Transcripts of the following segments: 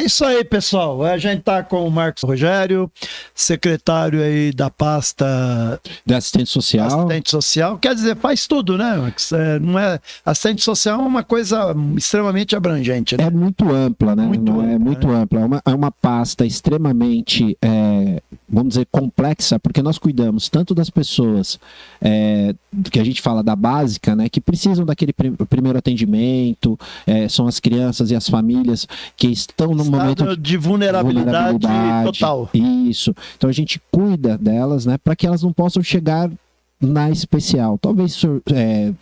isso aí, pessoal. A gente tá com o Marcos Rogério, secretário aí da pasta de assistente social. Assistente social, quer dizer, faz tudo, né, Marcos? Não é, assistente social é uma coisa extremamente abrangente, né? É muito ampla, né? Muito ampla. É uma pasta extremamente, vamos dizer, complexa, porque nós cuidamos tanto das pessoas que a gente fala da básica, né, que precisam daquele primeiro atendimento, são as crianças e as famílias que estão no momento de vulnerabilidade total. Isso. Então a gente cuida delas, né, para que elas não possam chegar na especial, talvez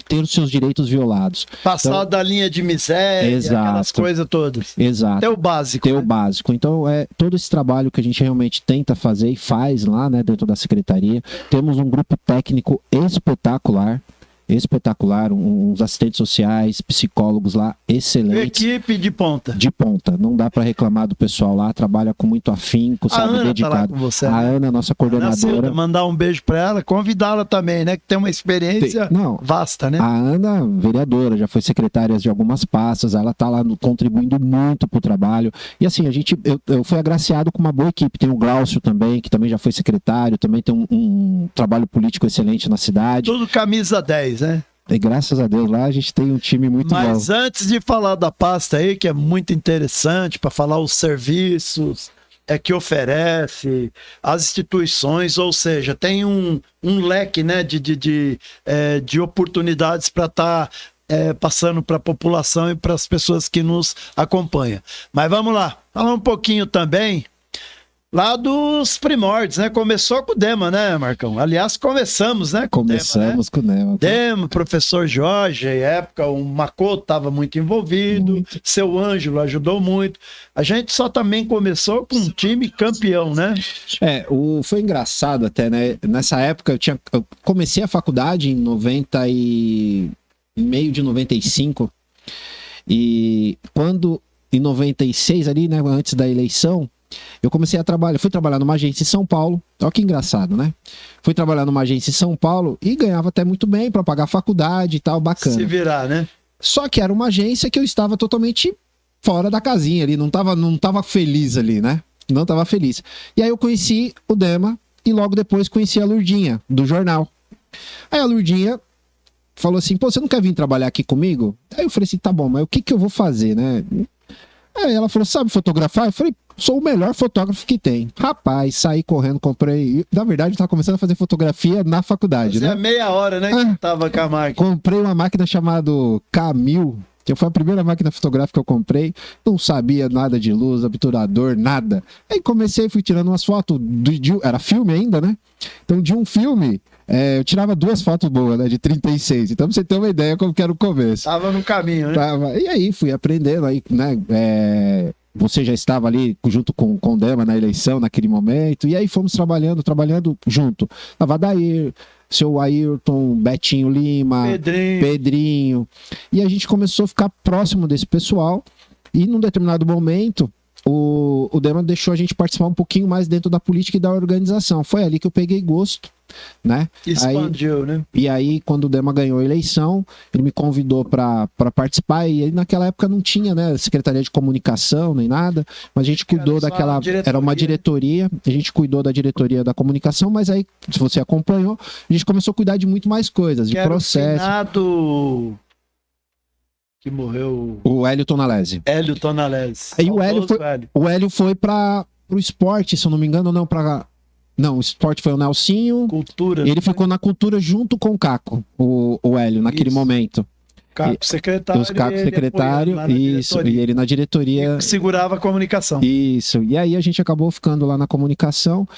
ter os seus direitos violados. Passar então, da linha de miséria, aquelas coisas todas. Exato. Ter o básico. Ter o básico. Então, todo esse trabalho que a gente realmente tenta fazer e faz lá, né, dentro da secretaria. Temos um grupo técnico espetacular, uns assistentes sociais, psicólogos lá, excelentes. Equipe de ponta. De ponta, não dá para reclamar do pessoal lá, trabalha com muito afinco, sabe, dedicado. Tá lá com você, a Ana, nossa coordenadora. Mandar um beijo para ela, convidá-la também, né, que tem uma experiência vasta, né? A Ana, vereadora, já foi secretária de algumas pastas, ela tá lá contribuindo muito pro trabalho. E assim, eu fui agraciado com uma boa equipe. Tem o Glaucio também, que também já foi secretário, também tem um trabalho político excelente na cidade. Tudo camisa 10. Né? E graças a Deus lá a gente tem um time muito bom. Mas antes de falar da pasta aí, que é muito interessante para falar os serviços que oferece, as instituições, ou seja, tem um leque, né, de oportunidades para estar passando para a população e para as pessoas que nos acompanham. Mas vamos lá, falar um pouquinho também lá dos primórdios, né? Começou com o Dema, né, Marcão? Aliás, começamos, né? Começamos com o Dema. Dema, professor Jorge, época, o Macoto estava muito envolvido, seu Ângelo ajudou muito. A gente só também começou com um time campeão, né? Foi engraçado até, né? Nessa época eu comecei a faculdade em meio de 95, e quando, em 96 ali, né, antes da eleição, eu comecei a trabalhar, fui trabalhar numa agência em São Paulo. Olha que engraçado, né? Fui trabalhar numa agência em São Paulo e ganhava até muito bem para pagar a faculdade e tal, bacana. Se virar, né? Só que era uma agência que eu estava totalmente fora da casinha ali, não tava feliz ali, né? Não tava feliz. E aí eu conheci o Dema e logo depois conheci a Lurdinha, do jornal. Aí a Lurdinha falou assim, pô, você não quer vir trabalhar aqui comigo? Aí eu falei assim, tá bom, mas o que eu vou fazer, né? Aí ela falou, sabe fotografar? Eu falei, sou o melhor fotógrafo que tem. Rapaz, saí correndo, comprei... Na verdade, eu tava começando a fazer fotografia na faculdade, né? Meia hora, né? Que tava com a máquina. Comprei uma máquina chamada K1000, que foi a primeira máquina fotográfica que eu comprei. Não sabia nada de luz, obturador, nada. Aí fui tirando umas fotos, era filme ainda, né? Então, de um filme... eu tirava 2 fotos boas, né, de 36. Então, pra você ter uma ideia como que era o começo. Tava no caminho, né? E aí, fui aprendendo, aí, né, você já estava ali junto com o Dema na eleição, naquele momento, e aí fomos trabalhando junto. Vadair, seu Ayrton, Betinho Lima, Pedrinho. E a gente começou a ficar próximo desse pessoal, e num determinado momento... O Dema deixou a gente participar um pouquinho mais dentro da política e da organização. Foi ali que eu peguei gosto, né? Expandiu, né? E aí, quando o Dema ganhou a eleição, ele me convidou para participar, e aí, naquela época não tinha, né, Secretaria de Comunicação, nem nada, mas a gente cuidou daquela... Era uma diretoria, a gente cuidou da diretoria da comunicação, mas aí, se você acompanhou, a gente começou a cuidar de muito mais coisas, de processo. Que morreu... O Hélio Tonalese. Aí o Hélio foi para o esporte, se eu não me engano, Não, o esporte foi o Nelsinho. Cultura. Ele ficou na cultura junto com o Caco, o Hélio, naquele momento. Caco secretário. Os Caco secretário, isso. E ele na diretoria. E segurava a comunicação. Isso. E aí a gente acabou ficando lá na comunicação.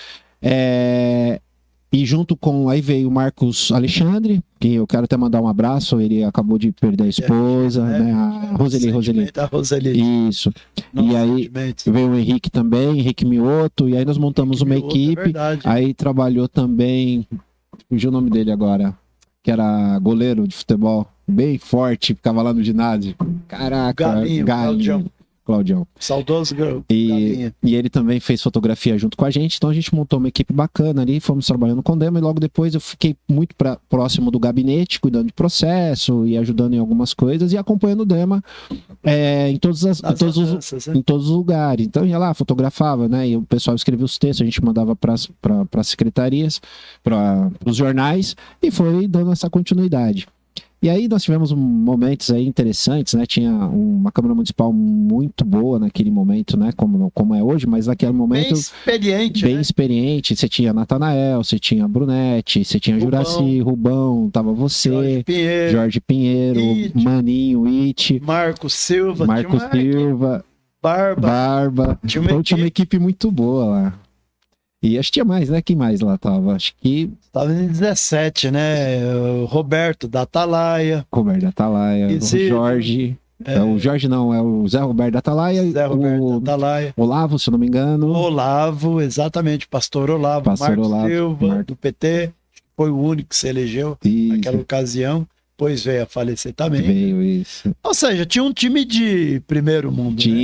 E junto com... Aí veio o Marcos Alexandre, que eu quero até mandar um abraço. Ele acabou de perder a esposa, né? A Roseli. A Roseli. Isso. E aí veio o Henrique também, Henrique Mioto. E aí nós montamos uma equipe. Aí trabalhou também... Fugiu o nome dele agora. Que era goleiro de futebol. Bem forte, ficava lá no ginásio. Caraca, Galinho. Claudião. Saudoso Galinha. E ele também fez fotografia junto com a gente, então a gente montou uma equipe bacana ali, fomos trabalhando com o Dema, e logo depois eu fiquei muito próximo do gabinete, cuidando de processo e ajudando em algumas coisas e acompanhando o Dema em todos os lugares. Então ia lá, fotografava, né? E o pessoal escrevia os textos, a gente mandava para as secretarias, para os jornais, e foi dando essa continuidade. E aí nós tivemos momentos aí interessantes, né? Tinha uma Câmara Municipal muito boa naquele momento, né? Como é hoje, mas naquele momento... Bem experiente. Você tinha Natanael, você tinha Brunetti, você tinha Juraci, Rubão, tava você, Jorge Pinheiro, Maninho, It, Marco Silva, Barba. Então tinha uma equipe muito boa lá. E acho que tinha mais, né? Quem mais lá tava? Acho que... Tava em 17, né? O Roberto da Atalaia. O Jorge... O Jorge não, é o Zé Roberto da Atalaia. Olavo, se eu não me engano. Olavo, exatamente. Pastor Olavo. Marco Silva, do PT. Foi o único que se elegeu naquela ocasião. Depois veio a falecer também. Veio isso. Ou seja, tinha um time de primeiro mundo. Tinha. Né?